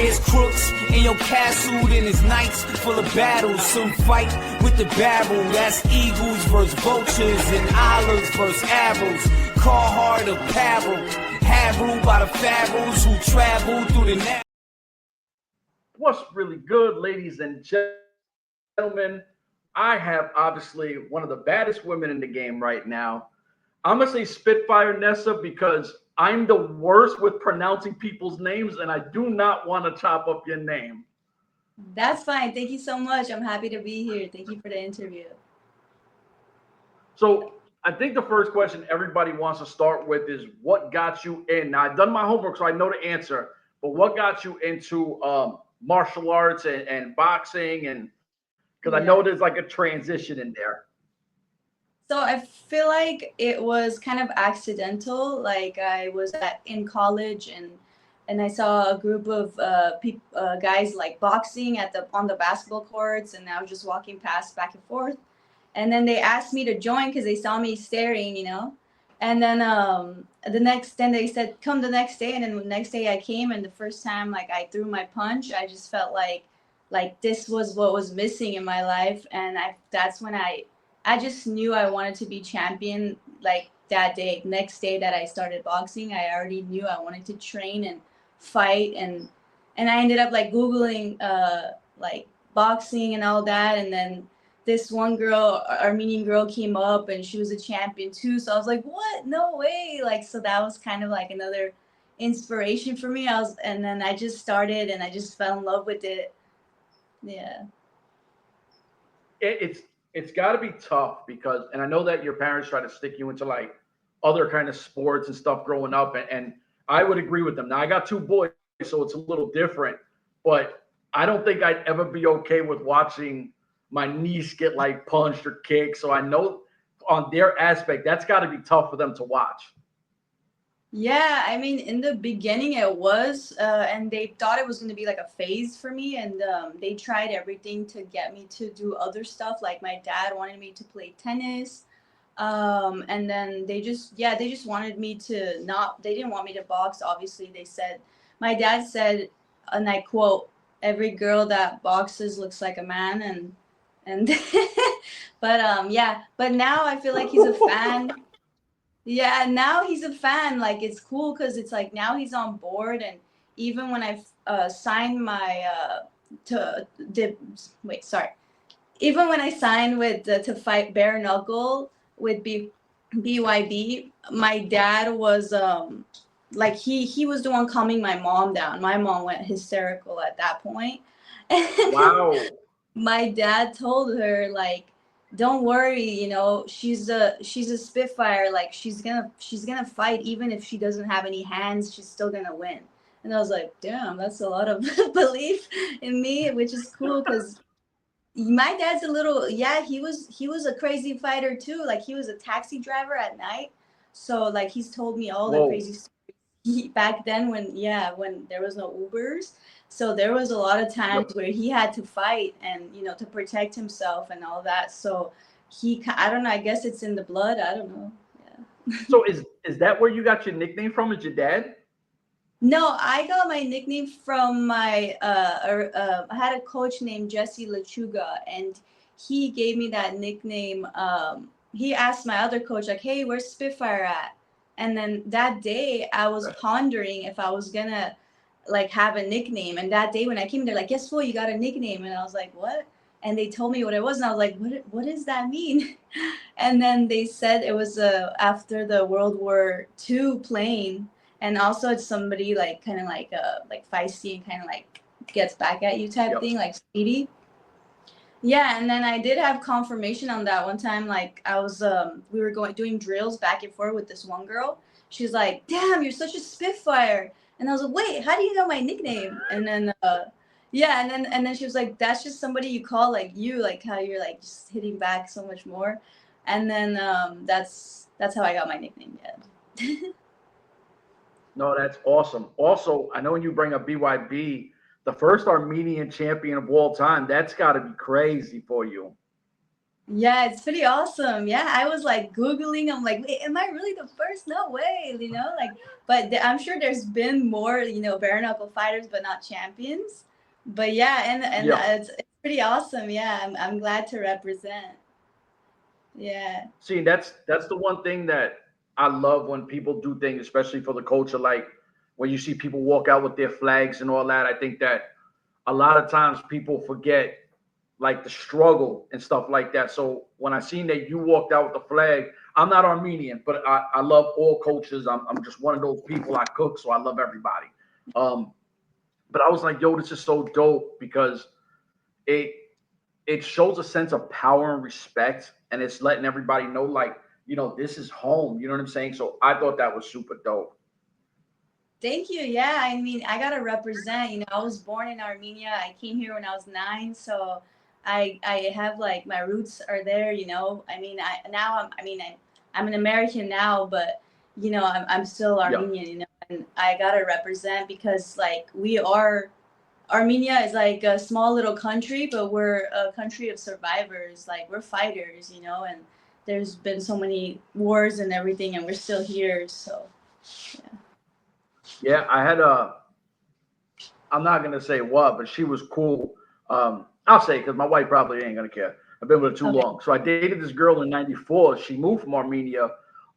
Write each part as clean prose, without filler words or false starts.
there's crooks in your castle, then there's knights full of battles. Some fight with the barrel, that's eagles versus vultures, and olives versus arrows. Carhartt apparel, harrowed by the pharaohs who travel through the narrow. What's really good, ladies and gentlemen? I have obviously one of the baddest women in the game right now. I'm going to say Spitfire Nessa because I'm the worst with pronouncing people's names, and I do not want to chop up your name. That's fine. Thank you so much. I'm happy to be here. Thank you for the interview. So I think the first question everybody wants to start with is what got you in? Now, I've done my homework, so I know the answer, but what got you into martial arts and boxing? And because I know there's like a transition in there. So I feel like it was kind of accidental. Like I was in college and I saw a group of guys like boxing on the basketball courts, and I was just walking past back and forth. And then they asked me to join because they saw me staring, you know. And then then they said, come the next day. And then the next day I came, and the first time like I threw my punch, I just felt like this was what was missing in my life. And that's when I just knew I wanted to be champion. Like that day, next day that I started boxing, I already knew I wanted to train and fight. And I ended up like Googling like boxing and all that. And then this one girl, Armenian girl, came up and she was a champion too. So I was like, what? No way. Like, so that was kind of like another inspiration for me. And then I just started and I just fell in love with it. Yeah. It's got to be tough because, and I know that your parents try to stick you into like other kind of sports and stuff growing up, and I would agree with them. Now I got 2 boys, so it's a little different, but I don't think I'd ever be okay with watching my niece get like punched or kicked. So I know on their aspect, that's got to be tough for them to watch. Yeah, I mean, in the beginning it was, and they thought it was going to be like a phase for me, and they tried everything to get me to do other stuff. Like my dad wanted me to play tennis, and then they just wanted me to they didn't want me to box. Obviously, my dad said, and I quote, "Every girl that boxes looks like a man," and but now I feel like he's a fan. Yeah, now he's a fan. Like it's cool because it's like now he's on board, and even when I signed my even when I signed with to fight bare knuckle with BYB, my dad was like he was the one calming my mom down. My mom went hysterical at that point. Wow. My dad told her like, don't worry, you know, she's a spitfire. Like she's gonna fight even if she doesn't have any hands. She's still gonna win. And I was like, damn, that's a lot of belief in me, which is cool because my dad's he was a crazy fighter too. Like he was a taxi driver at night. So like he's told me all the crazy stories back then when there was no Ubers. So there was a lot of times where he had to fight and, you know, to protect himself and all that. So I don't know, I guess it's in the blood. I don't know. Yeah. So is that where you got your nickname from? Is your dad? No, I got my nickname from I had a coach named Jesse Lechuga, and he gave me that nickname. He asked my other coach, like, hey, where's Spitfire at? And then that day I was pondering if I was gonna like have a nickname. And that day when I came, they're like, guess what, you got a nickname. And I was like, what? And they told me what it was, and I was like, what does that mean? And then they said it was after the World War II plane, and also it's somebody like kind of like feisty and kind of like gets back at you type thing, like Speedy. Yeah, and then I did have confirmation on that one time. Like I was we were doing drills back and forth with this one girl. She's like, damn, you're such a Spitfire. And I was like, wait, how do you know my nickname? And then and then she was like, that's just somebody you call like you, like how you're like just hitting back so much more. And then that's how I got my nickname. Yeah. No, that's awesome. Also, I know when you bring up BYB, the first Armenian champion of all time, that's got to be crazy for you. Yeah, it's pretty awesome. Yeah, I was like Googling. I'm like, wait, am I really the first? No way, like, but I'm sure there's been more, bare knuckle fighters, but not champions. But yeah, and Yeah. it's pretty awesome. Yeah, I'm glad to represent. Yeah. See, that's the one thing that I love when people do things, especially for the culture. Like when you see people walk out with their flags and all that. I think that a lot of times people forget like the struggle and stuff like that. So when I seen that you walked out with the flag, I'm not Armenian, but I love all cultures. I'm just one of those people. I cook, so I love everybody. Um, but I was like, yo, this is so dope because it it shows a sense of power and respect, and it's letting everybody know, like, this is home. You know what I'm saying? So I thought that was super dope. Thank you. Yeah, I mean, I gotta represent. I was born in Armenia. I came here when I was 9, so I have like my roots are there. I mean, I'm an American now, but I'm still Yeah. Armenian. And I gotta represent because like we are. Armenia is like a small little country, but we're a country of survivors. Like we're fighters, and there's been so many wars and everything, and we're still here. So yeah. Yeah, I had a. I'm not gonna say what, but she was cool. I'll say because my wife probably ain't gonna care. I've been with her too Okay. long. So I dated this girl in '94. She moved from Armenia.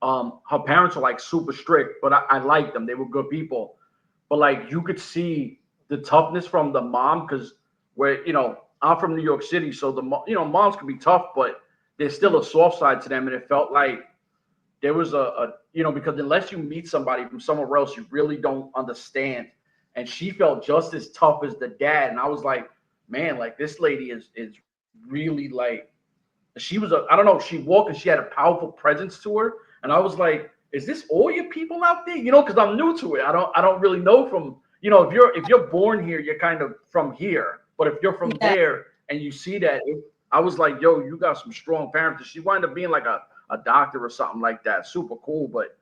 Her parents are like super strict, but I liked them. They were good people. But like you could see the toughness from the mom because where I'm from New York City, so moms can be tough, but there's still a soft side to them, and it felt like there was because unless you meet somebody from somewhere else, you really don't understand. And she felt just as tough as the dad, and I was like, man, like this lady is really like I don't know, she walked and she had a powerful presence to her, and I was like, is this all your people out there? Because I'm new to it. I don't really know from if you're born here, you're kind of from here, but if you're from Yeah. there and you see that, I was like, yo, you got some strong parents. She wound up being like a doctor or something like that. Super cool, but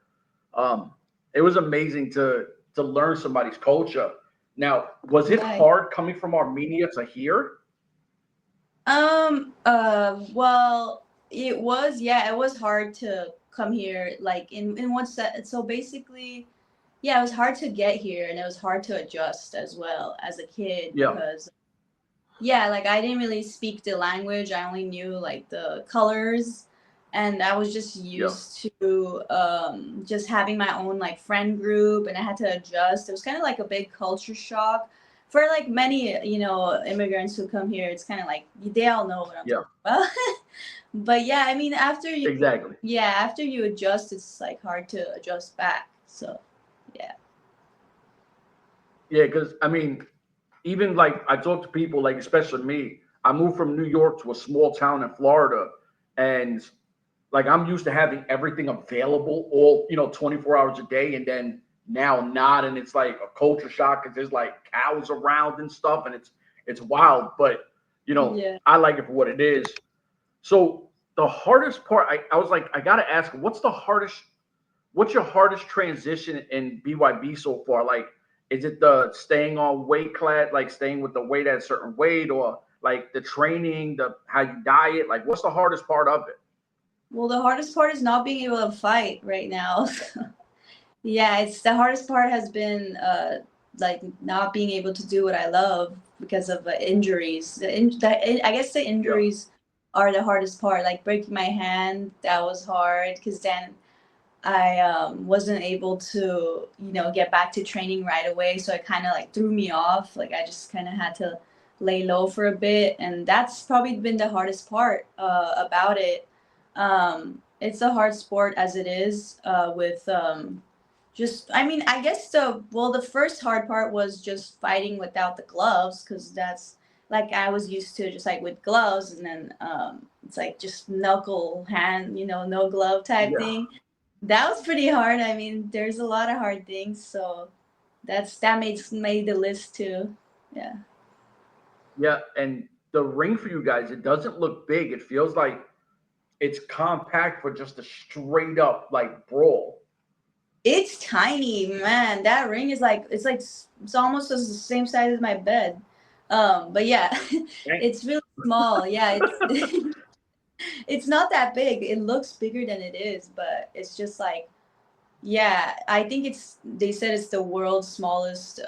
it was amazing to learn somebody's culture. Now, was it Nice. hard coming from Armenia to here? Well, it was, yeah, it was hard to come here, like in one set. So basically, yeah, it was hard to get here and it was hard to adjust as well as a kid Yeah, because, yeah, like I didn't really speak the language. I only knew like the colors and I was just yeah, used to just having my own like friend group and I had to adjust. It was kind of like a big culture shock for like many, immigrants who come here. It's kind of like they all know what I'm yeah, talking about. But yeah, I mean, exactly. after you adjust, it's like hard to adjust back. So, yeah. Yeah, because I mean, even like I talk to people, like especially me. I moved from New York to a small town in Florida, and like I'm used to having everything available all 24 hours a day, and then now not, and it's like a culture shock because there's like cows around and stuff, and it's wild, but Yeah. I like it for what it is. So the hardest part, I was like, I gotta ask, what's your hardest transition in BYB so far? Like, is it the staying on weight class, like staying with the weight at a certain weight, or like the training, the how you diet? Like, what's the hardest part of it? Well, the hardest part is not being able to fight right now. Yeah, it's the hardest part has been like not being able to do what I love because of injuries. I guess the Yeah, injuries are the hardest part. Like breaking my hand, that was hard because then I wasn't able to, get back to training right away. So it kind of like threw me off. Like I just kind of had to lay low for a bit, and that's probably been the hardest part about it. It's a hard sport as it is with just I mean I guess the first hard part was just fighting without the gloves because that's like I was used to just like with gloves and then it's like just knuckle hand no glove type yeah, thing. That was pretty hard. I mean there's a lot of hard things, so that made the list too. Yeah. yeah. And the ring for you guys, it doesn't look big. It feels like it's compact for just a straight up like brawl. It's tiny, man. That ring is like it's almost the same size as my bed. But yeah, Dang. it's really small. Yeah, it's It's not that big. It looks bigger than it is, but it's just like, yeah, I think they said it's the world's smallest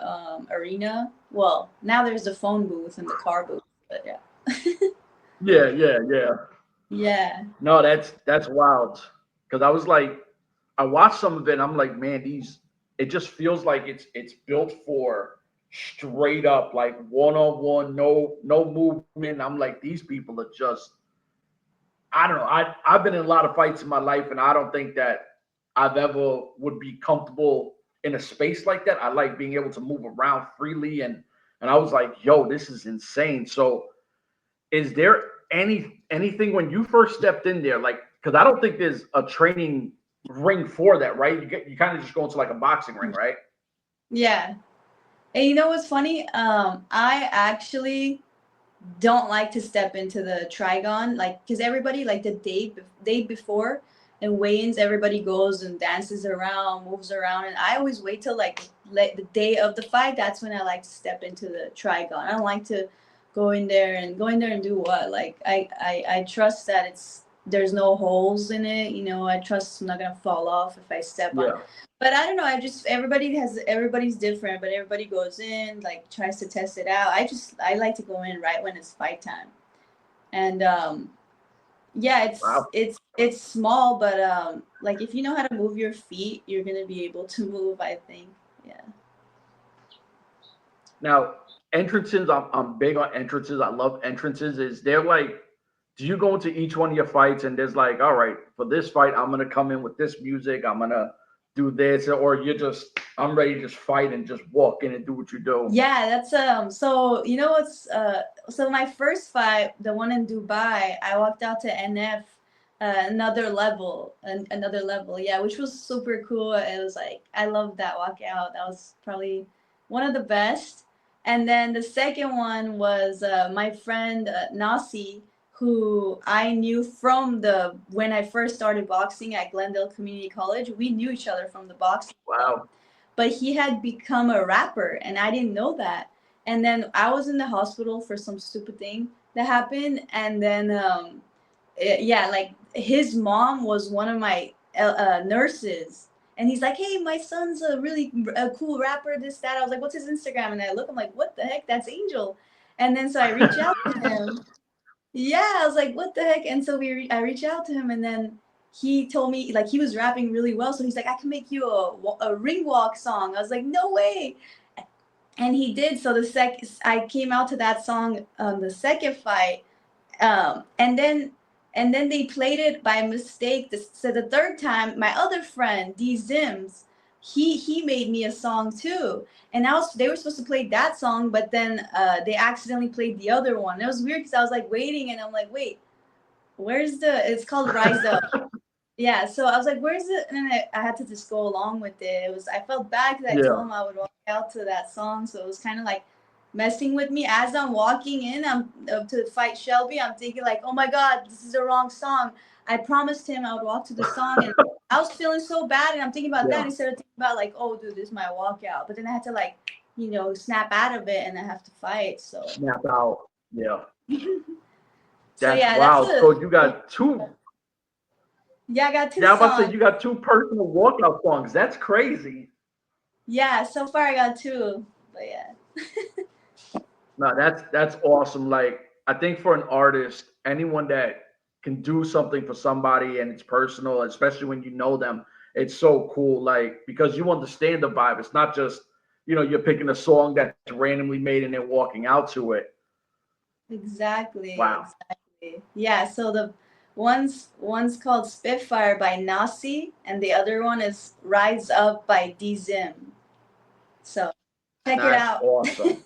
arena. Well, now there's the phone booth and the car booth, but yeah. Yeah, yeah, yeah. Yeah. No, that's wild. Because I was like, I watched some of it. And I'm like, man, it just feels like it's built for straight up like one on one, no movement. I'm like, these people are just, I don't know. I've been in a lot of fights in my life, and I don't think that I've ever would be comfortable in a space like that. I like being able to move around freely, and I was like, yo, this is insane. So is there anything when you first stepped in there, like, because I don't think there's a training ring for that, right? You kind of just go into like a boxing ring, right? Yeah. And you know what's funny? I actually don't like to step into the trigon, like, because everybody, like, the day before and weigh-ins, everybody goes and dances around, moves around, and I always wait till like the day of the fight. That's when I like to step into the trigon. I don't like to go in there and do what? Like, I trust that there's no holes in it. You know, I trust I'm not gonna fall off if I step on. Yeah. But I don't know. Everybody's different, but everybody goes in, like, tries to test it out. I like to go in right when it's fight time, and yeah, Wow. it's small, but like, if you know how to move your feet, you're gonna be able to move, I think. Yeah. Now, entrances, I'm big on entrances. I love entrances. Is there like, do you go into each one of your fights and there's like, all right, for this fight, I'm gonna come in with this music, I'm gonna do this, or you're just, I'm ready to just fight and just walk in and do what you do? Yeah, that's so you know what's so my first fight, the one in Dubai, I walked out to NF, another level, yeah, which was super cool. It was like, I loved that walkout. That was probably one of the best. And then the second one was my friend Nasi, who I knew from the when I first started boxing at Glendale Community College. We knew each other from the boxing club, Wow. but he had become a rapper and I didn't know that. And then I was in the hospital for some stupid thing that happened, and then yeah, like, his mom was one of my nurses, and he's like, hey, my son's a cool rapper, this that. I was like, what's his Instagram? And I look, I'm like, what the heck, that's Angel. And then so I reach out to him. Yeah, I was like, what the heck? And so I reached out to him, and then he told me, like, he was rapping really well. So he's like, I can make you a ring walk song. I was like, no way. And he did. So I came out to that song the second fight. And then they played it by mistake. So the third time, my other friend, D Zims, he made me a song too. And they were supposed to play that song, but then they accidentally played the other one. It was weird because I was like waiting, and I'm like, wait, it's called Rise Up. Yeah, so I was like, where's it? And then I had to just go along with it. I felt bad because I told Yeah. him I would walk out to that song. So it was kind of like messing with me. As I'm walking in, I'm to fight Shelby, I'm thinking like, oh my God, this is the wrong song. I promised him I would walk to the song, and I was feeling so bad, and I'm thinking about that Yeah. instead of thinking about like, oh, dude, this is my walkout. But then I had to, like, snap out of it, and I have to fight. So Snap out. Yeah. so That's yeah, wild. So you got two. yeah, I got two Yeah, I'm about to say songs. you got two personal walkout songs. That's crazy. Yeah, so far I got two, but yeah. No, that's awesome. Like, I think for an artist, anyone that can do something for somebody and it's personal, especially when you know them, it's so cool. Like, because you understand the vibe. It's not just, you're picking a song that's randomly made and then walking out to it. Exactly, Wow. exactly. Yeah, so the one's called Spitfire by Nasi, and the other one is Rise Up by D Zim. So check it That's out. awesome.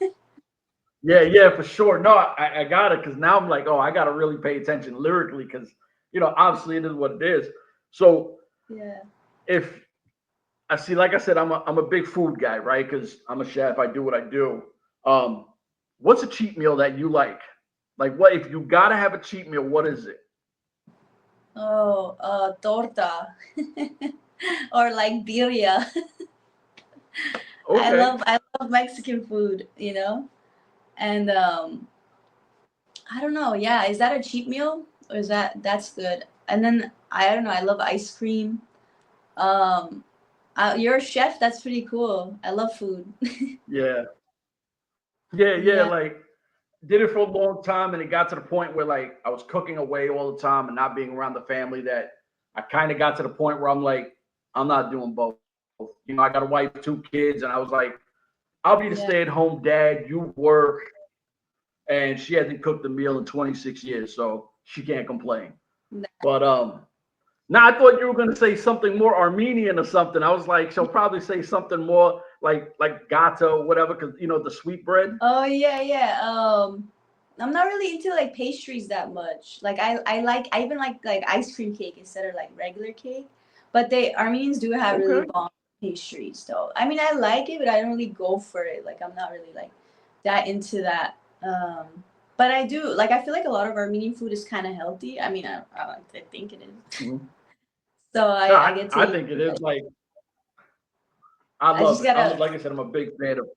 Yeah, yeah, for sure. No, I got it, because now I'm like, oh, I got to really pay attention lyrically, because, obviously it is what it is. So Yeah. if I see, like I said, I'm a big food guy, right? Because I'm a chef. I do what I do. Um, what's a cheat meal that you like? Like, what if you gotta have a cheat meal? What is it? Oh, torta. Or like birria. I Okay. love I love Mexican food. And I don't know. Yeah, is that a cheap meal? Or is that's good? And then I don't know. I love ice cream. Um, you're a chef. That's pretty cool. I love food. Yeah. Yeah. Yeah. Like did it for a long time, and it got to the point where like I was cooking away all the time and not being around the family. That I kind of got to the point where I'm like, I'm not doing both. You know, I got a wife, 2 kids, and I was like, I'll be the Yeah. stay-at-home dad. You work, and she hasn't cooked a meal in 26 years, so she can't complain. But now I thought you were gonna say something more Armenian or something. I was like, she'll probably say something more like gata or whatever, because you know the sweet bread. Oh yeah, yeah. I'm not really into like pastries that much. Like I even like ice cream cake instead of like regular cake. But they Armenians do have really Okay. bomb pastries though. I mean I like it, but I don't really go for it. Like I'm not really like that into that. But I do like I feel like a lot of Armenian food is kind of healthy. I mean I think it is. Mhm. So No, I get to I eat think it it. is. Like I I love just it. I'm gotta like I said, I'm a big fan of.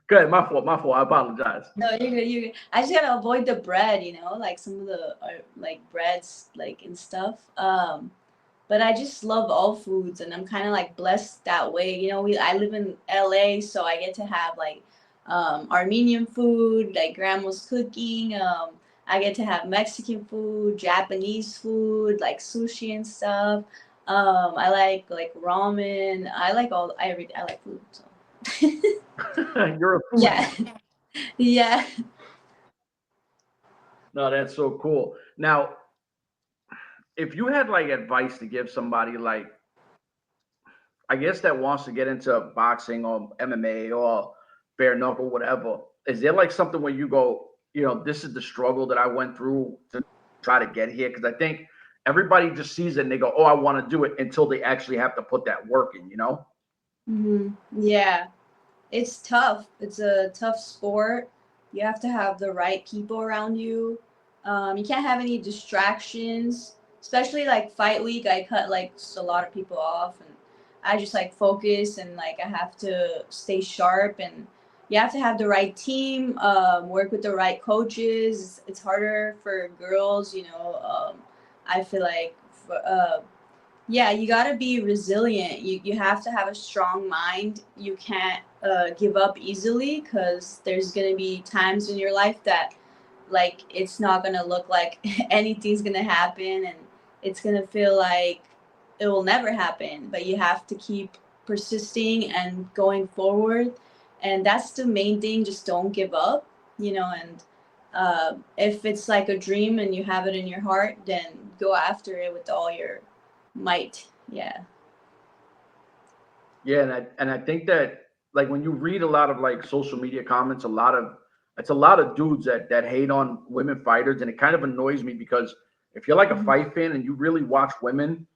Good, my fault, my fault. I apologize. No, you're good. You're good. I just gotta avoid the bread, like some of the like breads, like and stuff. But I just love all foods, and I'm kind of like blessed that way. I live in LA, so I get to have like Armenian food, like grandma's cooking. I get to have Mexican food, Japanese food, like sushi and stuff. I like ramen. I like everything. I like food. So You're a yeah, foodie. yeah. No, that's so cool. Now, if you had like advice to give somebody like I guess that wants to get into boxing or MMA or bare knuckle, whatever, is there like something where you go, you know, this is the struggle that I went through to try to get here? Because I think everybody just sees it and they go, oh, I want to do it until they actually have to put that work in, you know? Yeah. It's tough. It's a tough sport. You have to have the right people around you. You can't have any distractions, especially like fight week. I cut like just a lot of people off, and I just like focus and like I have to stay sharp. And you have to have the right team. Work with the right coaches. It's harder for girls. I feel like yeah, you got to be resilient. You have to have a strong mind. You can't give up easily because there's going to be times in your life that like it's not going to look like anything's going to happen, and it's going to feel like it will never happen, but you have to keep persisting and going forward. And that's the main thing. Just don't give up, and if it's like a dream and you have it in your heart, then go after it with all your might. Yeah. Yeah, and I think that like when you read a lot of like social media comments, it's a lot of dudes that hate on women fighters, and it kind of annoys me because if you're like a Mhm. fight fan and you really watch women,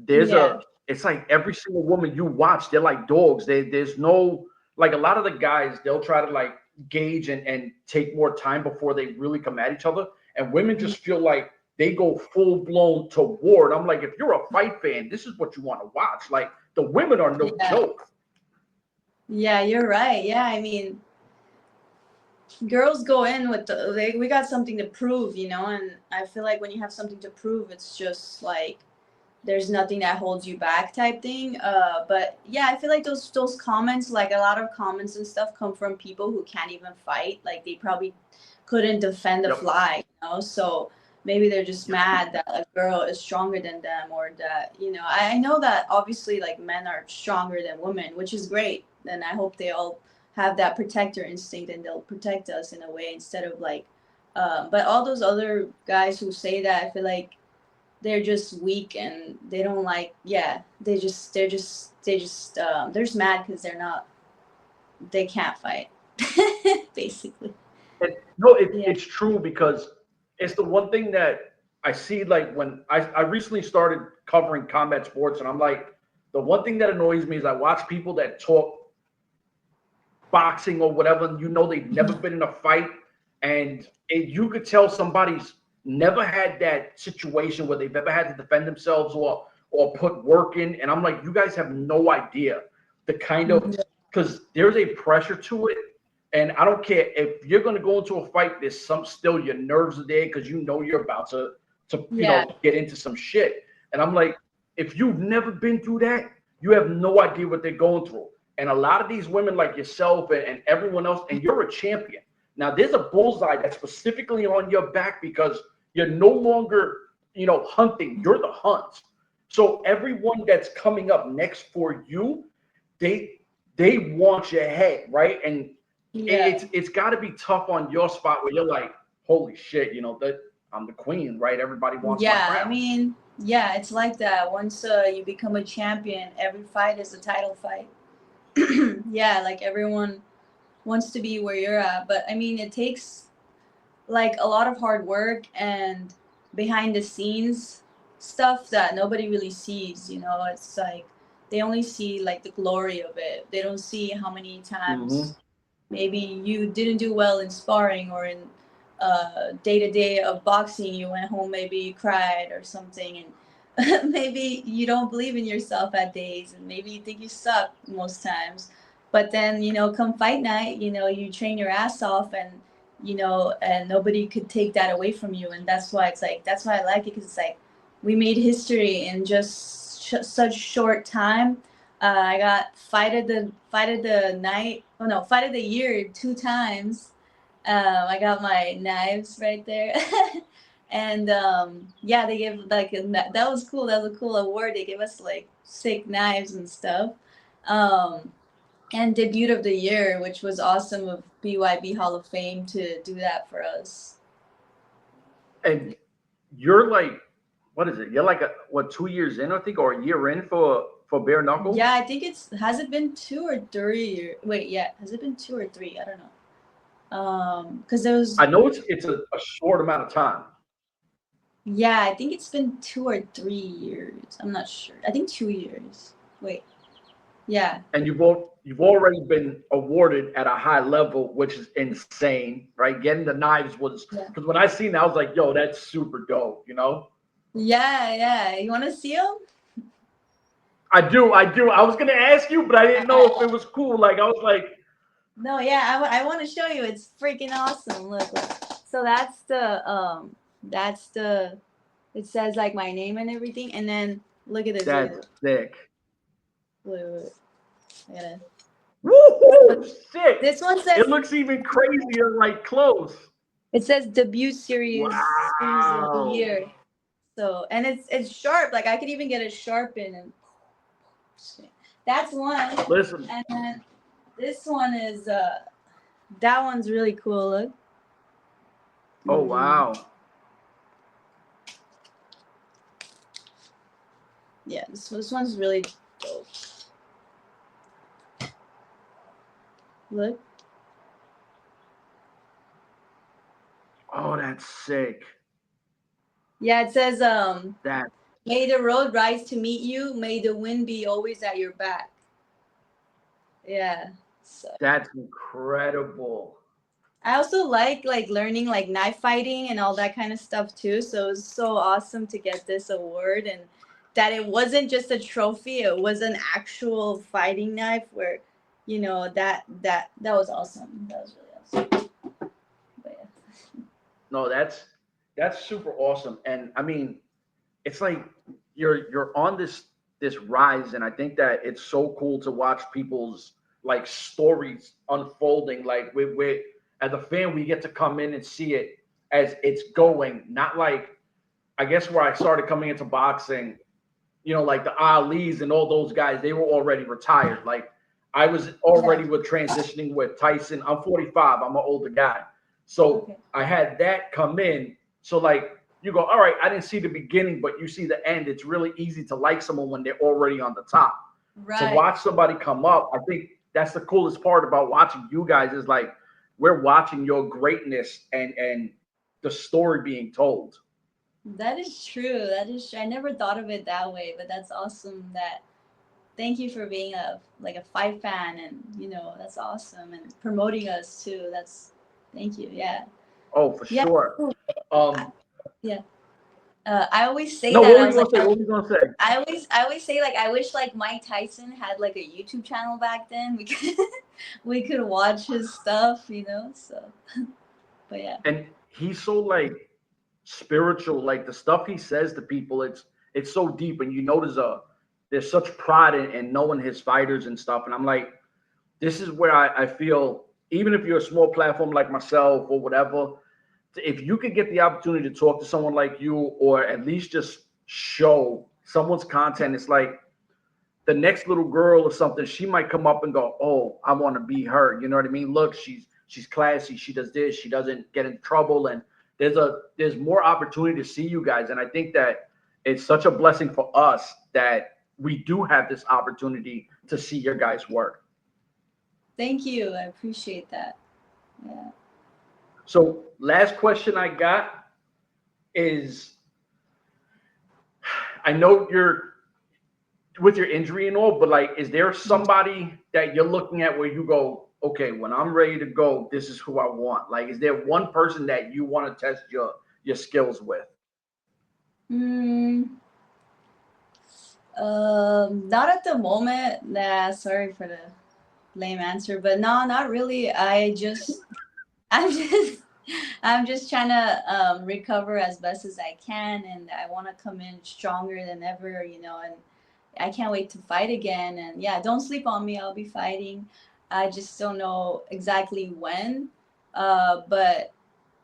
Yeah. it's like every single woman you watch, they're like dogs. There's no like a lot of the guys, they'll try to like gauge and take more time before they really come at each other. And women just feel like they go full blown to war. And I'm like, if you're a fight fan, this is what you want to watch. Like the women are no Yeah. joke. Yeah, you're right. Yeah, I mean, girls go in with we got something to prove, and I feel like when you have something to prove, it's just like there's nothing that holds you back type thing. But yeah, I feel like those comments, like a lot of comments and stuff, come from people who can't even fight. Like they probably couldn't defend the Yep. fly. So maybe they're just mad that a girl is stronger than them, or that I know that obviously like men are stronger than women, which is great. And I hope they all have that protector instinct and they'll protect us in a way instead of like. But all those other guys who say that, I feel like they're just weak and they don't like they're just mad because they can't fight basically. And no, Yeah. it's true because it's the one thing that I see like when I recently started covering combat sports, and I'm like, the one thing that annoys me is I watch people that talk boxing or whatever, and you know they've never been in a fight, and you could tell somebody's never had that situation where they've ever had to defend themselves or put work in. And I'm like, you guys have no idea the kind of because there's a pressure to it. And I don't care if you're going to go into a fight, there's some still your nerves are there because you know you're about to get into some shit. And I'm like, if you've never been through that, you have no idea what they're going through. And a lot of these women like yourself and everyone else, and you're a champion. Now, there's a bullseye that's specifically on your back because you're no longer, hunting. You're the hunt. So everyone that's coming up next for you, they want your head, right? And it's got to be tough on your spot where you're like, holy shit, that I'm the queen, right? Everybody wants my crown. I mean, it's like that. Once you become a champion, every fight is a title fight. Like everyone wants to be where you're at, but I mean, it takes like a lot of hard work and behind the scenes stuff that nobody really sees. It's like they only see like the glory of it. They don't see how many times maybe you didn't do well in sparring or in day-to-day of boxing. You went home, maybe you cried or something, and maybe you don't believe in yourself at days, and maybe you think you suck most times. But then, come fight night, you train your ass off, and and nobody could take that away from you. And that's why that's why I like it, because it's like we made history in just such short time. I got fight of the year 2 times. I got my knives right there. And they gave like that was cool. That was a cool award. They gave us like sick knives and stuff. And debut of the year, which was awesome, of BYB Hall of Fame to do that for us. And you're like, what is it? You're like 2 years in, I think, or a year in for bare knuckle? Yeah, I think has it been 2 or 3? Wait, has it been 2 or 3? I don't know. Because there was. I know it's a short amount of time. Yeah, I think it's been 2 or 3 years. I'm not sure. I think 2 years. Wait. Yeah. And you've already been awarded at a high level, which is insane, right? Getting the knives was, because when I seen that, I was like, yo, that's super dope, Yeah. You want to see them? I do. I was going to ask you, but I didn't know if it was cool. Like, I was like. No, I want to show you. It's freaking awesome. Look. So that's the, it says like my name and everything. And then look at this. That's sick. Wait. I gotta. Woo! Sick. This one says. It looks even crazier, like close. It says debut series of the year. So, and it's sharp. Like I could even get it sharpened. And that's one. Listen. And then this one is that one's really cool. Look. Oh wow. Yeah, this one's really dope. Look. Oh, that's sick. Yeah, it says that. May the road rise to meet you. May the wind be always at your back. Yeah. So. That's incredible. I also like learning like knife fighting and all that kind of stuff too. So it's so awesome to get this award, and that it wasn't just a trophy. It was an actual fighting knife where, that was awesome. That was really awesome. But yeah. No, that's super awesome. And I mean, it's like you're on this rise, and I think that it's so cool to watch people's like stories unfolding. Like we as a fan, we get to come in and see it as it's going. Not like, I guess where I started coming into boxing, like the Ali's and all those guys, they were already retired. Like I was already with transitioning with Tyson. I'm 45. I'm an older guy. So I had that come in. So like you go, all right, I didn't see the beginning, but you see the end. It's really easy to like someone when they're already on the top. Right. To watch somebody come up, I think that's the coolest part about watching you guys is like, we're watching your greatness and the story being told. That is true. I never thought of it that way, but that's awesome. Thank you for being a fight fan, and that's awesome, and promoting us too. Thank you. Yeah. Oh, for sure. Yeah. I always say no, that. What were you gonna say? I always say like I wish like Mike Tyson had like a YouTube channel back then. We could watch his stuff, So, but yeah. And he's so like spiritual. Like the stuff he says to people, it's so deep, and you know there's such pride in knowing his fighters and stuff. And I'm like, this is where I feel, even if you're a small platform like myself or whatever, if you could get the opportunity to talk to someone like you, or at least just show someone's content, it's like the next little girl or something, she might come up and go, oh, I want to be her. You know what I mean? Look, she's classy. She does this. She doesn't get in trouble. And there's more opportunity to see you guys. And I think that it's such a blessing for us that we do have this opportunity to see your guys' work. Thank you. I appreciate that. Yeah. So last question I got is, I know you're with your injury and all, but like, is there somebody that you're looking at where you go, okay, when I'm ready to go, this is who I want? Like, is there one person that you want to test your skills with? Not at the moment. Nah, sorry for the lame answer, but no, not really. I'm just trying to recover as best as I can, and I want to come in stronger than ever, you know, and I can't wait to fight again. And yeah, don't sleep on me. I'll be fighting. I just don't know exactly when, but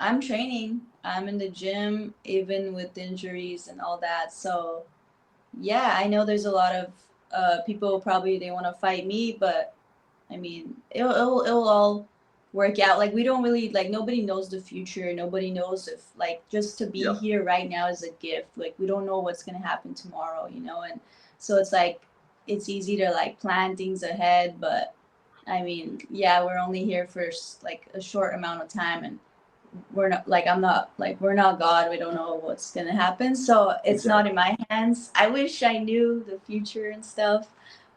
I'm training. I'm in the gym, even with injuries and all that. So yeah, I know there's a lot of people probably they want to fight me, but I mean, it'll all work out. Like, we don't really, like, nobody knows the future. Nobody knows if, like, just to be here right now is a gift. Like, we don't know what's going to happen tomorrow, you know? And so it's like, it's easy to like plan things ahead, but I mean, yeah, we're only here for like a short amount of time, and we're not like, we're not God. We don't know what's going to happen. So it's not in my hands. I wish I knew the future and stuff,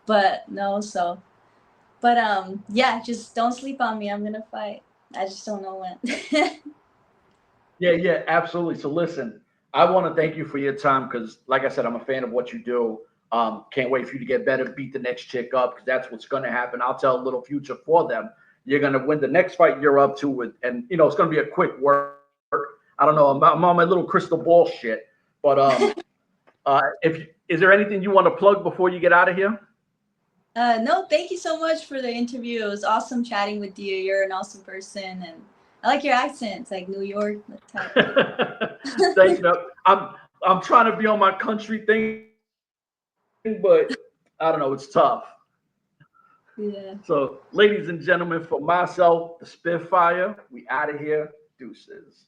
but no. So, but yeah, just don't sleep on me. I'm going to fight. I just don't know when. Yeah, absolutely. So listen, I want to thank you for your time, because like I said, I'm a fan of what you do. Can't wait for you to get better, beat the next chick up, because that's what's going to happen. I'll tell a little future for them. You're going to win the next fight you're up to with, and you know, it's going to be a quick work. I don't know. I'm on my little crystal ball shit, but is there anything you want to plug before you get out of here? No, thank you so much for the interview. It was awesome chatting with you. You're an awesome person, and I like your accent. It's like New York. Thank you. I'm trying to be on my country thing, but I don't know. It's tough. Yeah. So, ladies and gentlemen, for myself, the Spitfire, we out of here. Deuces.